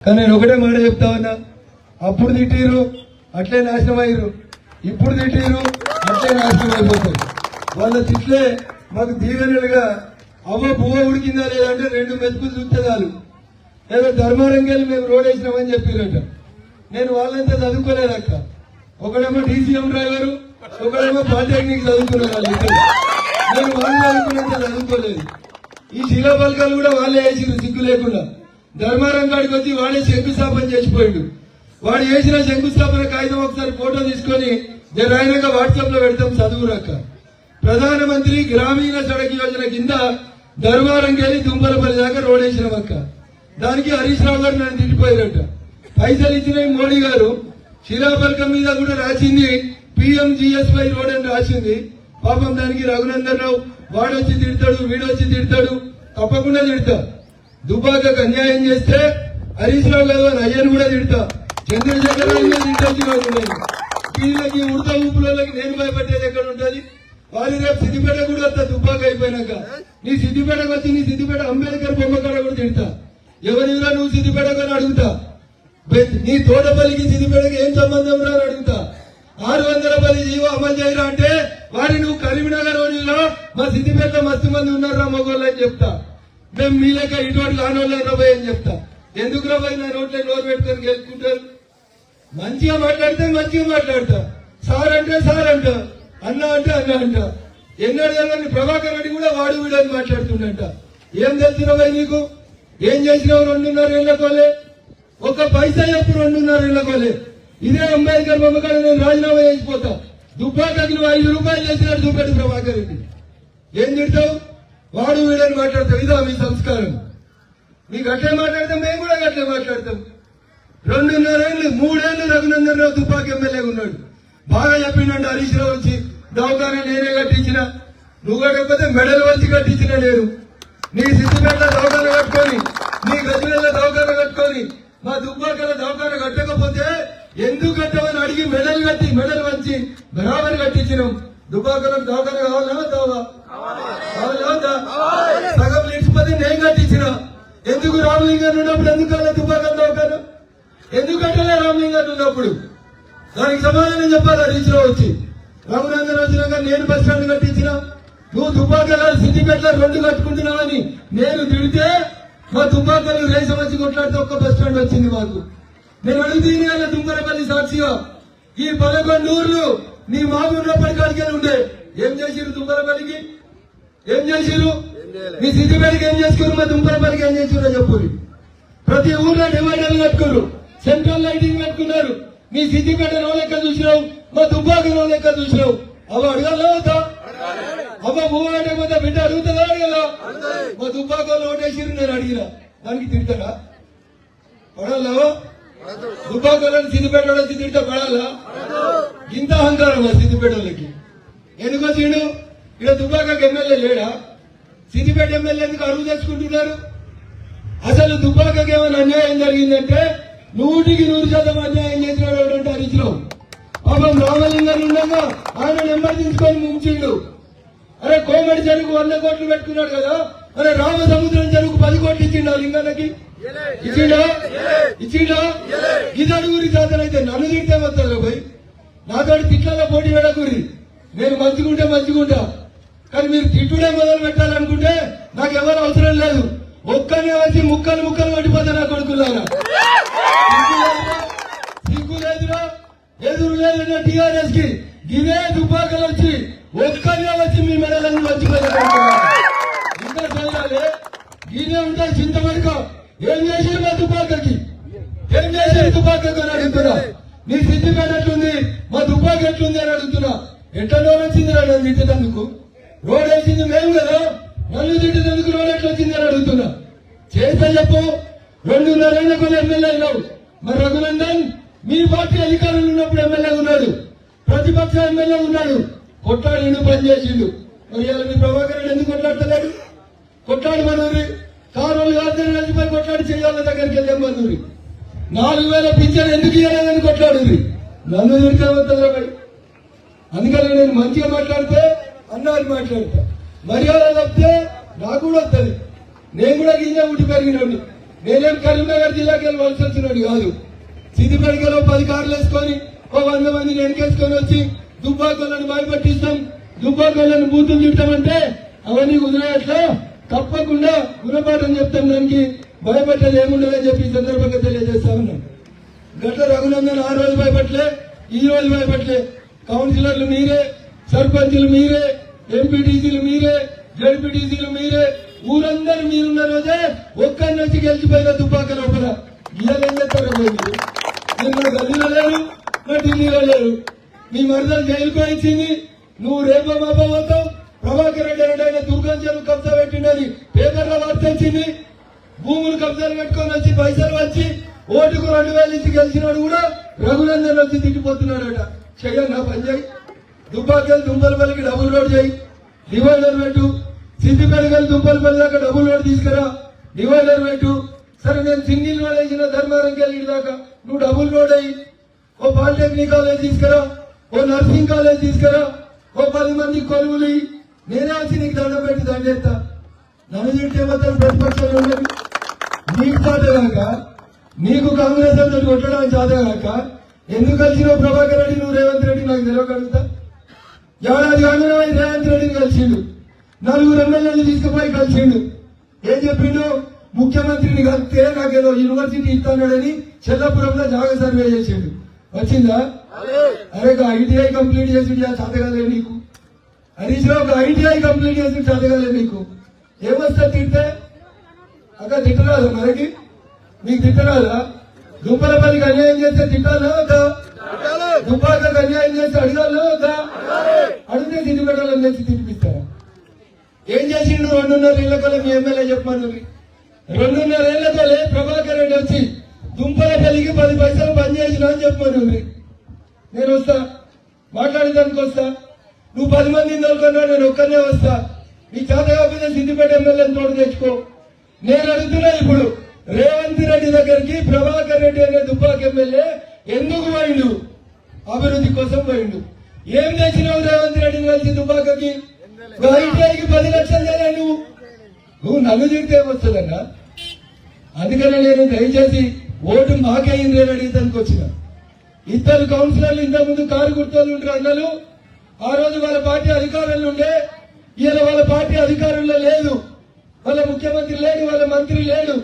కానీ నేను ఒకటే మాట చెప్తా ఉన్నా, అప్పుడు తిట్టిరు అట్లే నాశనం అయ్యారు, ఇప్పుడు తిట్టిరు అట్లే నాశనం అయిపోతారు. వాళ్ళ తిట్లే మాకు దీవెనలుగా అవ్వ పువ్వ ఉడికిందా లేదంటే 2 మెతుకులు చూస్తే చాలు. ఏదో ధర్మారంగేలు మేము రోడ్ వేసినామని చెప్పిరట. నేను వాళ్ళంతా చదువుకోలేదు అక్క. ఒకడేమో డీసీఎం డ్రైవరు, ఒకడేమో పాలిటెక్నిక్ చదువుకునే వాళ్ళు. నేను వాళ్ళు చదువుకున్నంత చదువుకోలేదు. ఈ శిలాపలకాలు కూడా వాళ్ళే వేసిరు సిగ్గు లేకుండా. ధర్మారం కాడికి వచ్చి వాడే శంకుస్థాపన చేసిపోయిండు. వాడు చేసిన శంకుస్థాపన కాగితం ఒకసారి ఫోటో తీసుకొని జరైనగా వాట్సాప్ లో పెడతాం, చదువురాక. ప్రధానమంత్రి గ్రామీణ సడక్ యోజన కింద ధర్మారంకెళ్ళి దుంపలపల్లి దాకా రోడ్ వేసినాం అక్క. దానికి హరీష్ రావు గారు నన్ను తిట్టిపోయారట. పైసలు ఇచ్చిన మోడీ గారు శిలాపలకం మీద కూడా రాసింది PMGSY రోడ్ అని రాసింది. పాపం దానికి రఘునందన్ రావు వాడొచ్చి తిడతాడు, వీడొచ్చి తిడతాడు, తప్పకుండా తిడతా. దుబ్బాకకు అన్యాయం చేస్తే హరీష్ రావు గారు అని అయ్యను కూడా తిడతా. చంద్రశేఖర్ రావు తిట్టొచ్చిన వీళ్ళకి ఉడత ఊపులకి నేను భయపట్టేది ఎక్కడ ఉంటుంది? వాళ్ళు రేపు సిద్దిపేట కూడా వస్తా. దుబ్బాక అయిపోయినాక నీ సిద్దిపేటకు వచ్చి నీ సిద్దిపేట అంబేద్కర్ బొమ్మ కాడ కూడా తిడతా. ఎవరిరా నువ్వు సిద్దిపేటకు అని అడుగుతా. నీ తోటపల్లికి సిద్దిపేటకి ఏం సంబంధం రా అని అడుగుతా. 600 రూపాయలు జీవో అమలు చేయరా అంటే వారి నువ్వు కరీంనగర్ మా సిద్దిపేటలో మస్తు మంది ఉన్నారా మగోళ్ళు అని చెప్తా. మేము మీ లెక్క ఇటువంటి కానోళ్ళు రాబోయే అని చెప్తా. ఎందుకు రాబోయే నా నోట్లో నోరు పెట్టుకొని గెలుచుకుంటారు? మంచిగా మాట్లాడితే మంచిగా మాట్లాడతా. సార్ అంటే సార్ అంట, అన్న అంటే అన్న అంట. ఎన్నడూ ప్రభాకర్ రెడ్డి కూడా వాడు వీడు అని మాట్లాడుతుండంట. ఏం తెలుసు నీకు? ఏం చేసినావు? 2.5 ఏళ్ల కోలే. ఒక పైసా ఎప్పుడు 2.5 ఏళ్ల కోలే. ఇదే అంబేద్కర్ బొమ్మకాడ నేను రాజీనామా చేసిపోతా. దుబ్బాకకి నువ్వు 5 రూపాయలు చేసినట్టు చూపెట్టు ప్రభాకర్ రెడ్డి. ఏం తిడతావు? వాడు వీడని మాట్లాడతావు. ఇదా మీ సంస్కారం? మీకు అట్లే మాట్లాడతాం, మేము కూడా అట్లే మాట్లాడతాం. 2.5 ఏళ్ళు 3 ఏళ్ళు రఘునందన్ రావు దుబ్బాక ఎమ్మెల్యేగా ఉన్నాడు. బాగా చెప్పిండంటే హరీష్ రావు వచ్చి దవాఖానా నేనే కట్టించిన, నువ్వు కట్టకపోతే మెడల్ వచ్చి కట్టించిన నేను. నీ సిద్దిపేట దవాఖానా కట్టుకొని, నీ గజుల దవాఖానా కట్టుకొని, మా దుబ్బాకల దవాఖానా కట్టకపోతే ఎందుకు కట్టమని అడిగి మెడల్ కట్టి మెడల్ వచ్చి బరాబరి కట్టించినాం. దుబ్బాకలకు దవాఖానా కావాలా దావా? సగం నిలిచిపోతే నేను కట్టించిన. ఎందుకు రామలింగన్ ఉన్నప్పుడు ఎందుకు అలా దుబ్బాకల దవాఖానా ఎందుకు కట్టలే? రామలింగన్ ఉన్నప్పుడు దానికి సమాధానం చెప్పాలి హరీష్ రావు వచ్చి. రఘునందన్ వచ్చినాక నేను బస్ స్టాండ్ కట్టించిన, నువ్వు దుబ్బాకల సిద్దిపేటలో 2 కట్టుకుంటున్నావని నేను తిడితే మా దుబ్బాకలు రేసం వచ్చి కొట్లాడితే ఒక్క బస్ స్టాండ్ వచ్చింది మాకు. నేను అడుగుతీని అలా దుంపలపల్లి సాక్షిగా ఈ 11 ఊర్లు నీ మాకు ఉన్నప్పటికాడికే ఉండే. ఏం చేసిరు దుంపలపల్లికి? ఏం చేసిరు? మీ సిద్దిపేటకి ఏం చేసుకున్నారు? మా దుంపలపల్లికి ఏం చేసిరో చెప్పు. ప్రతి ఊర్లో డివైడర్లు కట్టుకున్నారు, సెంట్రల్ లైటింగ్ కట్టుకున్నారు. మీ సిద్దిపేట రో లెక్క చూసినావు, మా దుబ్బాక రో లెక్క చూసినావు. అవ అడగలా అవుతా? అవ్వ భూమి ఆడకపోతే బిడ్డ అడుగుతుందా? అడగలా? మా దుబ్బాకలో ఓటేసిరు, నేను అడిగినా. దానికి తిడతాడా? పడాలా? దుబ్బాకలను సిద్దిపేట వచ్చి తిడితే పడాలా? ఇంత అహంకారం మా సిద్దిపేటలకి. ఎందుకు వచ్చిండు? ఇక్కడ దుబ్బాకకి ఎమ్మెల్యే లేడా? సిద్దిపేట ఎమ్మెల్యే ఎందుకు అరువు తెచ్చుకుంటున్నారు? అసలు దుబ్బాకకి ఏమైనా అన్యాయం జరిగిందంటే 100% అన్యాయం చేసినాడు అంటే హరీష్ రావు. పాపం రామలింగన్ ఉండగా ఆయన నెంబర్ తీసుకొని ముంచిండు. అరే కోమడి చెరుకు 100 కోట్లు పెట్టుకున్నాడు కదా, అరే రామసముద్రం చెరుకు 10 కోట్లు ఇచ్చిండా లింగానికి? ఇచ్చిండా? ఇది అడుగురి చేతనైతే నన్ను తింటే వస్తారు పోయి. నాతో తిట్లలో పోటీ పెడకూరి. నేను మంచిగుంటే మంచిగుంటా, కానీ మీరు తిట్టుడే మొదలు పెట్టాలనుకుంటే నాకు ఎవరు అవసరం లేదు. ఒక్కనే వచ్చి ముక్కలు ముక్కలు పడిపోతా నా కొడుకులారా. సిగ్గు లేదురా, ఎదురు లేదన్న టీఆర్ఎస్ కి. ఇదే దుబ్బాకలు వచ్చి ఒక్కనే వచ్చి మీ మెడలను మంచిపోతా ఇంకా చేయాలి. ఇదే ఉంటాయి చింతమడక. ఏం చేసారు మా దుబ్బాకకి? ఏం చేశారు దుబ్బాకకు అని అడుగుతున్నా. నీ సిద్దిపేట ఎట్లుంది, మా దుబ్బాక ఎట్లుంది అని అడుగుతున్నా. ఎట్లా లోన్ వచ్చింది రా నన్ను తిట్టేందుకు? రోడ్ వేసింది మేము కదా, నన్ను తిట్టేందుకు రోడ్ ఎట్లా వచ్చింది అని అడుగుతున్నా. చేస్తే చెప్పు. 2.5 ఏళ్లకు ఎమ్మెల్యే అయినావు. మరి రఘునందన్ మీ పార్టీ అధికారులు ఉన్నప్పుడు ఎమ్మెల్యే ఉన్నాడు, ప్రతిపక్ష ఎమ్మెల్యే ఉన్నాడు. కొట్లాడి పని చేసిండు. మరి ఇలా మీ ప్రభాకర్ రెడ్డి ఎందుకు కొట్లాడతలేడు? కొట్లాడు మనూరి కారులు గార్జన నడిచిపోయి కొట్లాడి చేయాల దగ్గరికి వెళ్ళాం మనూరి. 4,000 పింఛన్ ఎందుకు ఇవ్వలేదని కొట్లాడు. నన్ను తిరిగే వస్తుందా? అందుకని నేను మంచిగా మాట్లాడితే అన్నాన్ని మాట్లాడతా, మర్యాద తప్పితే నాకు కూడా వస్తుంది. నేను కూడా గింజ ఉట్టి పెరిగినోడిని. నేనేం కరీంనగర్ జిల్లాకి వెళ్ళి వలస వచ్చినాడు కాదు. సిద్దిపేటలో 10 కార్లు వేసుకొని 100 మందిని వెనకేసుకొని వచ్చి దుబ్బాకోళ్ళని భయపెట్టిస్తాం, దుబ్బాకోళ్ళని బూతులు తిట్టామంటే అవన్నీ కుదిరేట్లా తప్పకుండా గుణపాఠం చెప్తాం. దానికి భయపెట్టేది ఏముండదని చెప్పి ఈ సందర్భంగా తెలియజేస్తా ఉన్నాం. గట్ల రఘునందన్ ఆ రోజు భయపడలే, ఈ రోజు భయపడలే. కౌన్సిలర్లు మీరే, సర్పంచులు మీరే, ఎంపీటీసీలు మీరే, జడ్పీటీసీలు మీరే, ఊరందరూ మీరున్న రోజే ఒక్కరి నుంచి గెలిచిపోయిన దుబ్బాక లోపల ఇవాళ ఏం చేస్తారో మీరు. నేను నా గల్లీలో లేరు, నా ఢిల్లీలో లేరు. మీ మరదలు జైలుకు ఇచ్చింది, నువ్వు రేపో మాపో పోతావు. ప్రభాకర్ రెడ్డి అంటే దుర్గం చెరువు కబ్జా పెట్టిండని పేపర్లో వార్త వచ్చింది. భూములు కబ్జాలు పెట్టుకొని వచ్చి పైసలు వచ్చి ఓటుకు 2000 ఇచ్చి గెలిచినాడు కూడా రఘునందన్ వచ్చి తిట్టిపోతున్నాడట. చెయ్యన్నా పని చేయి, దుబ్బాకెళ్ళి దుంపలపల్లికి డబుల్ రోడ్ చేయి, డివైడర్ పెట్టు. సిద్దిపేటకెళ్ళి దుంపలపల్లి దాకా డబుల్ రోడ్ తీసుకురా, డివైడర్ పెట్టు. సరే నేను సింగిల్ రోడ్ వేసిన ధర్మారంకి వెళ్ళి దాకా నువ్వు డబుల్ రోడ్ అయ్యి ఓ పాలిటెక్నిక్ కాలేజ్ తీసుకురా, ఓ నర్సింగ్ కాలేజ్ తీసుకురా, ఓ 10 మంది కొలువులు. నేనే వచ్చి నీకు దండం పెట్టి దండేస్తా. నన్ను తిట్టే మొత్తం ప్రతిపక్షాలు ఉన్నది. నీకు చాతగాక, నీకు కాంగ్రెస్ అంతా కొట్టడానికి చాతగాక ఎందుకు కలిసినావు ప్రభాకర్ రెడ్డి, నువ్వు రేవంత్ రెడ్డి నాకు తెలియగలుగుతా. ఏడాది కాగానే రేవంత్ రెడ్డిని కలిసిండు, 4 ఎమ్మెల్యేలు తీసుకుపోయి కలిసిండు. ఏం చెప్పిండు? ముఖ్యమంత్రిని కలిస్తే నాకేదో యూనివర్సిటీ ఇస్తానని చెల్లపురంలో జాగ సర్వే చేసిండు. వచ్చిందా? అరే ఐటీఐ కంప్లీట్ చేసి చాతగాలే నీకు. హరీష్ రావు ఒక ఐటీఐ కంప్లీట్ చేసి చాతగాలే నీకు. ఏమొస్తా తింటే అక్క తిట్టరాదా? మనకి మీకు తిట్టరాదా? దుంపలపల్లికి అన్యాయం చేస్తే తిట్టాలా వద్దా? దుబ్బాకకు అన్యాయం చేస్తే అడగాలా వద్దా? అడిగితే సిద్దిపేటలను తెచ్చి తినిపిస్తారా? ఏం చేసిండు? 2.5 ఏళ్లకోలే మీ ఎమ్మెల్యే చెప్పమని. 2.5 ఏళ్లకోలే ప్రభాకర్ రెడ్డి వచ్చి దుంపలపల్లికి 10 పైసలు పని చేసినా అని చెప్పమని. నేను వస్తా, మాట్లాడేదానికి వస్తా. నువ్వు 10 మందిని తోలుకున్నా, నేను ఒక్కనే వస్తా. నీ చేత కాకపోతే సిద్దిపేట ఎమ్మెల్యేని తోడు తెచ్చుకో. నేను అడుగుతున్నా ఇప్పుడు రేవంత్ రెడ్డి దగ్గరికి ప్రభాకర్ రెడ్డి అనే దుబ్బాక ఎమ్మెల్యే ఎందుకు పోయిండు? అభివృద్ధి కోసం పోయిండు. ఏం తెచ్చినావు రేవంత్ రెడ్డిని కలిసి దుబ్బాకకి? ఐటీఐకి 10 లక్షలు చేయాలి. నువ్వు నన్ను తిరిగితే ఏమొస్తుందన్నా? అందుకనే నేను దయచేసి ఓటు మాకే ఇంద్రేని అడిగేదానికి వచ్చిన. 2 కౌన్సిలర్లు ఇంతకుముందు కారు గుర్తోళ్ళు ఉంటారు అన్నలు. ఆ రోజు వాళ్ళ పార్టీ అధికారంలో ఉండే, ఇలా వాళ్ళ పార్టీ అధికారంలో లేదు. వాళ్ళ ముఖ్యమంత్రి లేడు, వాళ్ళ మంత్రి లేడు.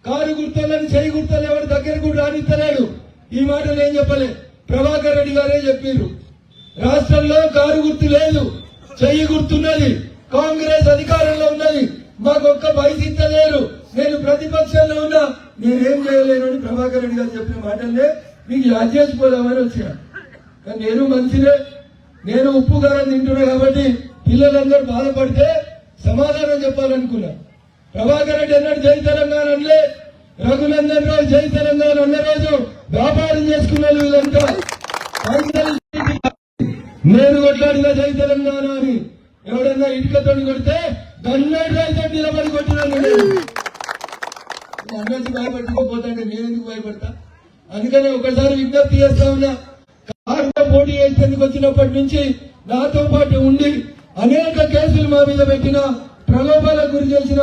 కారు గుర్తోళ్ళని చెయ్యి గుర్తోళ్ళు ఎవరి దగ్గర కూడా రానిస్తలేడు. ఈ మాట నేను చెప్పలే, ప్రభాకర్ రెడ్డి గారే చెప్పారు. రాష్ట్రంలో కారు గుర్తు లేదు, చెయ్యి గుర్తున్నది. కాంగ్రెస్ అధికారంలో ఉన్నది, మాకు ఒక్క పైసా ఇస్తలేరు. నేను ప్రతిపక్షంలో ఉన్నా, నేనేం చేయలేను అని ప్రభాకర్ రెడ్డి గారు చెప్పిన మాటలే మీకు యాడ్ చేసిపోదామని వచ్చిన. కానీ నేను మంచిదే, నేను ఉప్పు కారం తింటున్నా కాబట్టి పిల్లలందరూ బాధపడితే సమాధానం చెప్పాలనుకున్నా. ప్రభాకర్ రెడ్డి అన్నాడు జై తెలంగాణ అనలే, రఘునందన్ రావు జై తెలంగాణ అన్న రోజు వ్యాపారం చేసుకున్నారు వీళ్ళంతా. నేను కొట్లాడిన జై తెలంగాణ అని ఎవడన్నా ఇటుకతో కొడితే గన్నెట్ రైతు నిలబడి కొట్టినాను. అన్నది భయపడకపోతాంటే నేనెందుకు భయపడతా? అందుకని ఒకసారి విజ్ఞప్తి చేస్తా ఉన్నా, కారులో పోటీ చేసేందుకు వచ్చినప్పటి నుంచి నాతో పాటు ఉండి అనేక కేసులు మా మీద పెట్టిన, ప్రలోభాలకు గురి చేసిన,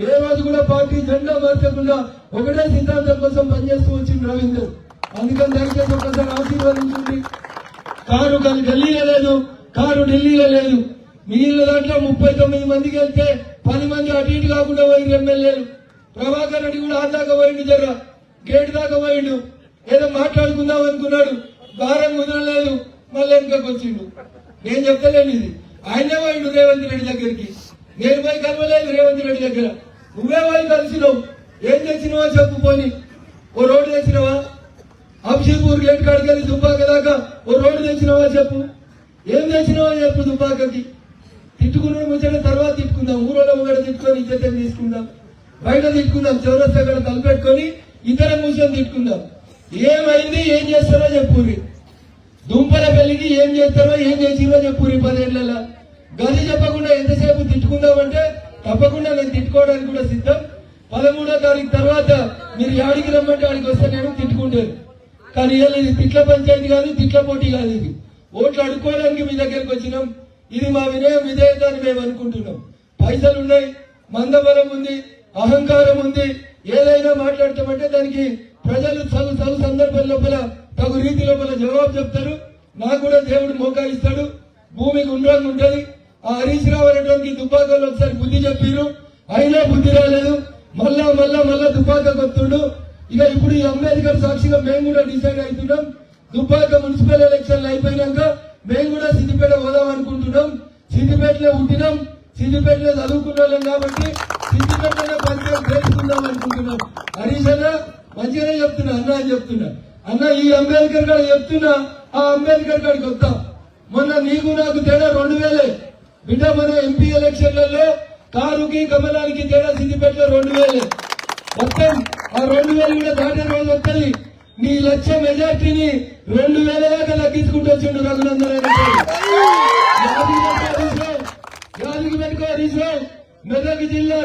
ఏ రోజు కూడా పార్టీ జెండా మార్చకుండా ఒకటే సిద్ధాంతం కోసం పనిచేస్తూ వచ్చింది రవీందర్. అందుకని దయచేసి ఒకసారి ఆశీర్వదించండి. కారు ఢిల్లీలో లేదు, కారు ఢిల్లీలో లేదు. మిగిలిన దాంట్లో 39 మందికి వెళ్తే 10 మంది అటు ఇటు కాకుండా పోయింది ఎమ్మెల్యేలు. ప్రభాకర్ రెడ్డి కూడా దాకా పోయిండు, జర గేట్ దాకా పోయిండు. ఏదో మాట్లాడుకుందాం అనుకున్నాడు, భారం కుదరలేదు, మళ్ళీ వెనుకకు వచ్చిండు. నేను చెప్తలేను ఇది, ఆయనే పోయిండు రేవంత్ రెడ్డి దగ్గరికి. నేను పోయి కలవలేదు రేవంత్ రెడ్డి దగ్గర. నువ్వే పోయి కలిసినావు. ఏం తెచ్చినావో చెప్పు. పోని ఓ రోడ్డు తెచ్చినావా? అబ్షీపూర్ గేట్ కాడికి వెళ్ళి దుబ్బాక దాకా ఓ రోడ్డు తెచ్చినావా చెప్పు. ఏం తెచ్చినావో చెప్పు. దుబ్బాకకి తిట్టుకున్న ముచ్చట తర్వాత తిట్టుకుందాం, ఊళ్ళో కూడా తిట్టుకొని ఇజ్జతం తీసుకుందాం, బయట తిట్టుకుందాం, చౌరస్తా కూడా తలపెట్టుకొని ఇద్దరం కూర్చొని తిట్టుకుందాం. ఏమైంది, ఏం చేస్తారో చెప్పుర్రి. దుంపల పెళ్లికి ఏం చేస్తారో ఏం చేసిరో చెప్పుర్రి. 10 ఏళ్లలో గది చెప్పకుండా ఎంతసేపు తిట్టుకుందామంటే తప్పకుండా నేను తిట్టుకోవడానికి కూడా సిద్ధం. 13వ తారీఖు తర్వాత మీరు యాడికి రమ్మంటే ఆడికి వస్తే నేను తిట్టుకుంటాను. కానీ ఇది తిట్ల పంచాయతీ కాదు, తిట్ల పోటీ కాదు. ఇది ఓట్లు అడుక్కోవడానికి మీ దగ్గరకు వచ్చినాం. ఇది మా విధేయత అని మేము అనుకుంటున్నాం. పైసలు ఉన్నాయి, మందబలం ఉంది, అహంకారం ఉంది, ఏదైనా మాట్లాడతామంటే దానికి ప్రజలు చదువు సందర్భం లోపల తగు రీతి లోపల జవాబు చెప్తారు. నాకు కూడా దేవుడు మోకాలిస్తాడు, భూమి గుండ్రంగా ఉంటది. ఆ హరీష్ రావు అనేటువంటి దుబ్బాకలో ఒకసారి బుద్ధి చెప్పిరు, అయినా బుద్ధి రాలేదు. మళ్ళా దుబ్బాక కొత్తుండు. ఇక ఇప్పుడు ఈ అంబేద్కర్ సాక్షిగా మేము కూడా డిసైడ్ అవుతున్నాం. దుబ్బాక మున్సిపల్ ఎలక్షన్లు అయిపోయినాక మేము కూడా సిద్దిపేట పోదాం అనుకుంటున్నాం. సిద్దిపేటలో ఉంటున్నాం, సిద్దిపేటలో చదువుకున్న వాళ్ళం కాబట్టి సిద్దిపేటలో పంచాయతీ చేసుకుందాం అనుకుంటున్నాం. హరీష్ అన్న మంచిగానే చెప్తున్నా అన్న అని చెప్తున్నా. అన్న ఈ అంబేద్కర్ గారు చెప్తున్నా, ఆ అంబేద్కర్ గారికి వస్తా. మొన్న నీకు నాకు తేడా 2000 బిడ్డ. మన ఎంపీ ఎలక్షన్లలో కారుకి కమలానికి తేడా సిద్దిపేటలో 2000. మొత్తం ఆ 2000 కూడా దాటే రోజు వస్తుంది. నీ లక్ష మెజార్టీని 2000 దాకా లగ్గించుకుంటూ వచ్చిండు రఘునందన్ యాదికి పెట్టుకో హరీష్ రావు. మెదక్ జిల్లా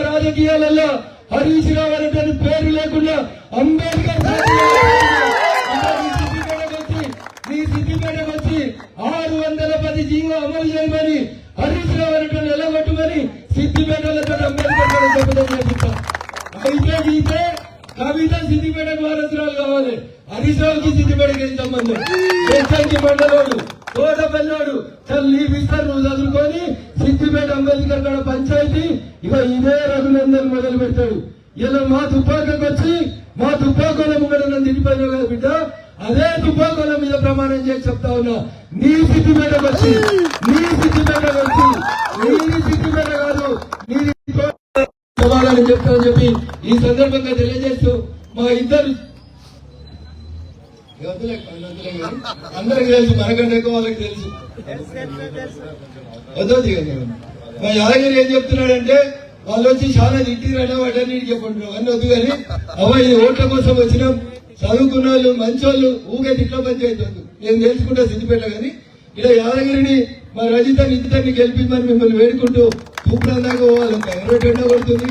రాజకీయాలలో హరీష్ రావు అనేటువంటి పేరు లేకుండా అంబేద్కర్ నీ సిద్దిపేటకు వచ్చి 610 జీవో అమలు చేయమని హరీష్ రావు అనేటువంటి ఎలగొట్టుమని సిద్దిపేటలతో అంబేద్కర్ చెప్పడం చేపిస్తా. అయితే కవిత సిద్దిపేటకు వారసురాలు కావాలి. హరీష్ రావుకి సిద్దిపేటకి ఏం సంబంధం? ఎస్ఎన్కి మండలోడు, తోటపల్లోడు చల్లి విస్తారు నువ్వు చదువుకొని సిద్దిపేట అంబేద్కర్ గడ పంచాయతీ ఇక ఇదే రఘునందన్ మొదలు పెడతాడు. ఇలా మా తుపాకకు వచ్చి మా తుపాకుల ముంగడ నన్ను తిరిగిపోయినావు కదా బిడ్డ, అదే తుపాకుల మీద ప్రమాణం చేసి చెప్తా ఉన్నా. నీ సిద్దిపేటకు వచ్చి నీది సిద్దిపేట కాదు నీది సమాధానం చెప్తామని చెప్పి ఈ సందర్భంగా తెలియజేస్తూ మా ఇద్దరు అందరికి తెలుసు, మనకంటే ఎక్కువ వాళ్ళకి తెలుసు. వద్దొద్దు మా యాదగిరి ఏం చెప్తున్నాడంటే వాళ్ళు వచ్చి చాలా తిట్టిరన్నా వాటన్నిటి చెప్పంటున్నాం అన్నీ వద్దు. కానీ అవ్వ ఇది ఓట్ల కోసం వచ్చినాం, చదువుకున్న వాళ్ళు మంచోళ్ళు ఊగే తిట్ల పంచాయతీ వద్దు. నేను తెలుసుకుంటా సిద్దిపేట. కానీ ఇలా యాదగిరిని మా రజిత నిత్యాన్ని గెలిపించమని మిమ్మల్ని వేడుకుంటూ సూప్రం దాకా పోవాలి. 22 కొడుతుంది.